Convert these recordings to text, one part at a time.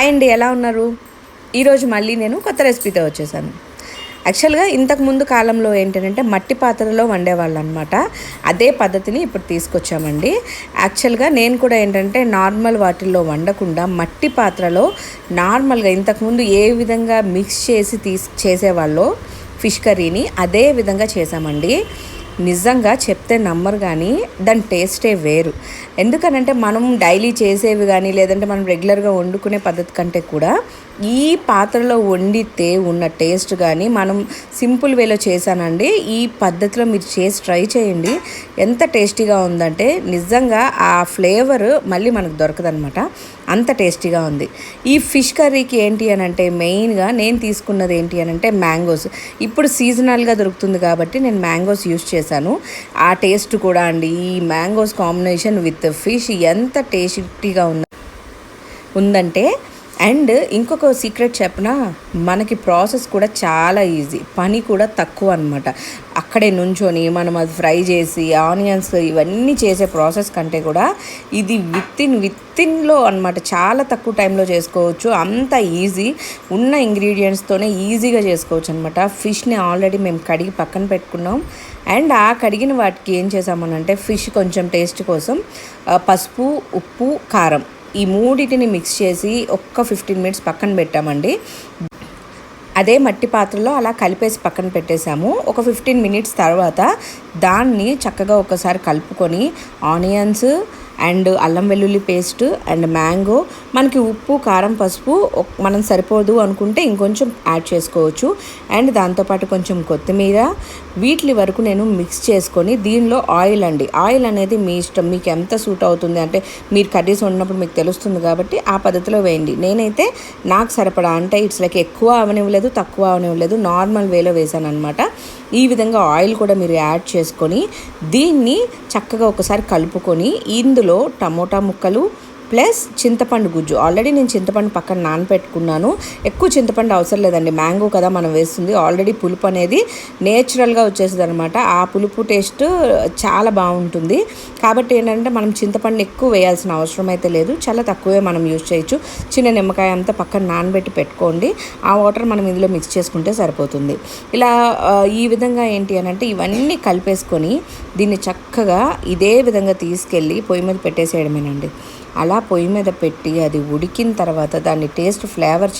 Hi అండి, ఎలా ఉన్నారు? ఈరోజు మళ్ళీ నేను కొత్త రెసిపీతో వచ్చేసాను. యాక్చువల్గా ఇంతకుముందు కాలంలో ఏంటంటే మట్టి పాత్రలో వండేవాళ్ళు అనమాట. అదే పద్ధతిని ఇప్పుడు తీసుకొచ్చామండి. యాక్చువల్గా నేను కూడా ఏంటంటే నార్మల్ వాటిల్లో వండకుండా మట్టి పాత్రలో నార్మల్గా ఇంతకుముందు ఏ విధంగా మిక్స్ చేసి చేసేవాళ్ళో ఫిష్ కర్రీని అదే విధంగా చేసామండి. నిజంగా చెప్తే నమ్మరు, కానీ దాని టేస్టే వేరు. ఎందుకనంటే మనం డైలీ చేసేవి కానీ లేదంటే మనం రెగ్యులర్గా వండుకునే పద్ధతి కంటే కూడా ఈ పాత్రలో వండితే ఉన్న టేస్ట్ కానీ మనం సింపుల్ వేలో చేశానండి. ఈ పద్ధతిలో మీరు చేసి ట్రై చేయండి. ఎంత టేస్టీగా ఉందంటే నిజంగా ఆ ఫ్లేవర్ మళ్ళీ మనకు దొరకదనమాట, అంత టేస్టీగా ఉంది. ఈ ఫిష్ కర్రీకి ఏంటి అని అంటే మెయిన్గా నేను తీసుకున్నది ఏంటి అని అంటే మ్యాంగోస్. ఇప్పుడు సీజనల్గా దొరుకుతుంది కాబట్టి నేను మ్యాంగోస్ యూస్ చేశాను. ఆ టేస్ట్ కూడా అండి, ఈ మ్యాంగోస్ కాంబినేషన్ విత్ ఫిష్ ఎంత టేస్టీగా ఉందంటే. అండ్ ఇంకొక సీక్రెట్ చెప్పినా, మనకి ప్రాసెస్ కూడా చాలా ఈజీ, పని కూడా తక్కువ అనమాట. అక్కడే నుంచొని మనం అది ఫ్రై చేసి ఆనియన్స్ ఇవన్నీ చేసే ప్రాసెస్ కంటే కూడా ఇది విత్ఇన్లో అనమాట, చాలా తక్కువ టైంలో చేసుకోవచ్చు. అంత ఈజీ, ఉన్న ఇంగ్రీడియంట్స్తోనే ఈజీగా చేసుకోవచ్చు అనమాట. ఫిష్ని ఆల్రెడీ మేము కడిగి పక్కన పెట్టుకున్నాం. అండ్ ఆ కడిగిన వాటికి ఏం చేసామనంటే ఫిష్ కొంచెం టేస్ట్ కోసం పసుపు, ఉప్పు, కారం ఈ మూడింటిని మిక్స్ చేసి ఒక్క 15 మినిట్స్ పక్కన పెట్టామండి. అదే మట్టి పాత్రలో అలా కలిపేసి పక్కన పెట్టేశాము. ఒక 15 మినిట్స్ తర్వాత దాన్ని చక్కగా ఒకసారి కలుపుకొని ఆనియన్స్ అండ్ అల్లం వెల్లుల్లి పేస్ట్ అండ్ మ్యాంగో, మనకి ఉప్పు, కారం, పసుపు మనం సరిపోదు అనుకుంటే ఇంకొంచెం యాడ్ చేసుకోవచ్చు. అండ్ దాంతోపాటు కొంచెం కొత్తిమీర, వీటి వరకు నేను మిక్స్ చేసుకొని దీనిలో ఆయిల్ అండి. ఆయిల్ అనేది మీ ఇష్టం, మీకు ఎంత సూట్ అవుతుంది అంటే మీరు కర్రీస్ వండినప్పుడు మీకు తెలుస్తుంది కాబట్టి ఆ పద్ధతిలో వేయండి. నేనైతే నాకు సరిపడా, అంటే ఇట్స్ లైక్ ఎక్కువ అవనివ్వలేదు తక్కువ అవనివ్వలేదు, నార్మల్ వేలో వేసాను అనమాట. ఈ విధంగా ఆయిల్ కూడా మీరు యాడ్ చేసుకొని దీన్ని చక్కగా ఒకసారి కలుపుకొని ఇందులో టమోటా ముక్కలు ప్లస్ చింతపండు గుజ్జు, ఆల్రెడీ నేను చింతపండు పక్కన నానపెట్టుకున్నాను. ఎక్కువ చింతపండు అవసరం లేదండి, మ్యాంగో కదా మనం వేస్తుంది. ఆల్రెడీ పులుపు అనేది నేచురల్గా వచ్చేస్తుంది అనమాట. ఆ పులుపు టేస్ట్ చాలా బాగుంటుంది. కాబట్టి ఏంటంటే మనం చింతపండు ఎక్కువ వేయాల్సిన అవసరం అయితే లేదు, చాలా తక్కువే మనం యూజ్ చేయొచ్చు. చిన్న నిమ్మకాయ అంతా పక్కన నానబెట్టి పెట్టుకోండి, ఆ వాటర్ మనం ఇందులో మిక్స్ చేసుకుంటే సరిపోతుంది. ఇలా ఈ విధంగా ఏంటి అని అంటే ఇవన్నీ కలిపేసుకొని దీన్ని చక్కగా ఇదే విధంగా తీసుకెళ్ళి పొయ్యి మీద పెట్టేసేయడమేనండి. అలా పొయ్యి మీద పెట్టి అది ఉడికిన తర్వాత దాన్ని టేస్ట్ ఫ్లేవర్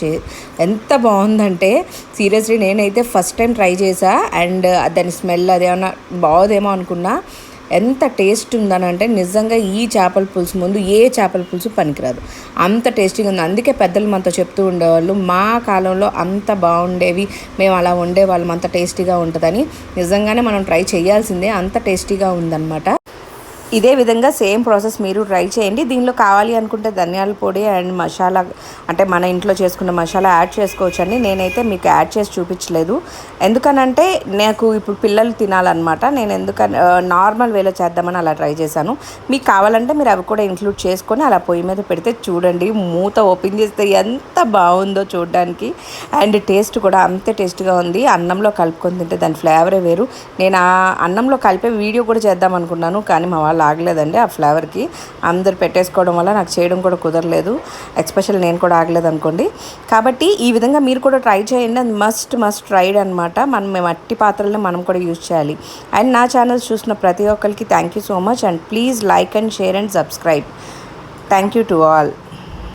ఎంత బాగుందంటే సీరియస్లీ నేనైతే ఫస్ట్ టైం ట్రై చేసా. అండ్ దాని స్మెల్ అదేమన్నా బాగోదేమో అనుకున్నా. ఎంత టేస్ట్ ఉందని అంటే నిజంగా ఈ చేపల పులుసు ముందు ఏ చేపల పులుసు పనికిరాదు, అంత టేస్టీగా ఉంది. అందుకే పెద్దలు మనతో చెప్తూ ఉండేవాళ్ళు, మా కాలంలో అంత బాగుండేవి, మేము అలా వండేవాళ్ళం, అంత టేస్టీగా ఉంటుందని. నిజంగానే మనం ట్రై చేయాల్సిందే, అంత టేస్టీగా ఉందన్నమాట. ఇదే విధంగా సేమ్ ప్రాసెస్ మీరు ట్రై చేయండి. దీనిలో కావాలి అనుకుంటే ధనియాల పొడి అండ్ మసాలా, అంటే మన ఇంట్లో చేసుకున్న మసాలా యాడ్ చేసుకోవచ్చండి. నేనైతే మీకు యాడ్ చేసి చూపించలేదు, ఎందుకనంటే నాకు ఇప్పుడు పిల్లలు తినాలన్నమాట. నేను నార్మల్ వేలో చేద్దామని అలా ట్రై చేశాను. మీకు కావాలంటే మీరు అవి కూడా ఇంక్లూడ్ చేసుకొని అలా పొయ్యి మీద పెడితే చూడండి, మూత ఓపెన్ చేస్తే ఎంత బాగుందో చూడడానికి. అండ్ టేస్ట్ కూడా అంతే టేస్ట్గా ఉంది. అన్నంలో కలుపుకొని తింటే దాని ఫ్లేవరే వేరు. నేను ఆ అన్నంలో కలిపే వీడియో కూడా చేద్దాం అనుకున్నాను, కానీ మా వాళ్ళు ఆగలేదండి. ఆ ఫ్లేవర్కి అందరు పెట్టేసుకోవడం వల్ల నాకు చేయడం కూడా కుదరలేదు, ఎస్పెషల్ నేను కూడా ఆగలేదు అనుకోండి. కాబట్టి ఈ విధంగా మీరు కూడా ట్రై చేయండి, అది మస్ట్ ట్రైడ్ అనమాట. మనం మట్టి పాత్రలను మనం కూడా యూజ్ చేయాలి. అండ్ నా ఛానల్స్ చూసిన ప్రతి ఒక్కరికి thank you so much. And please like and share and subscribe. Thank you to all.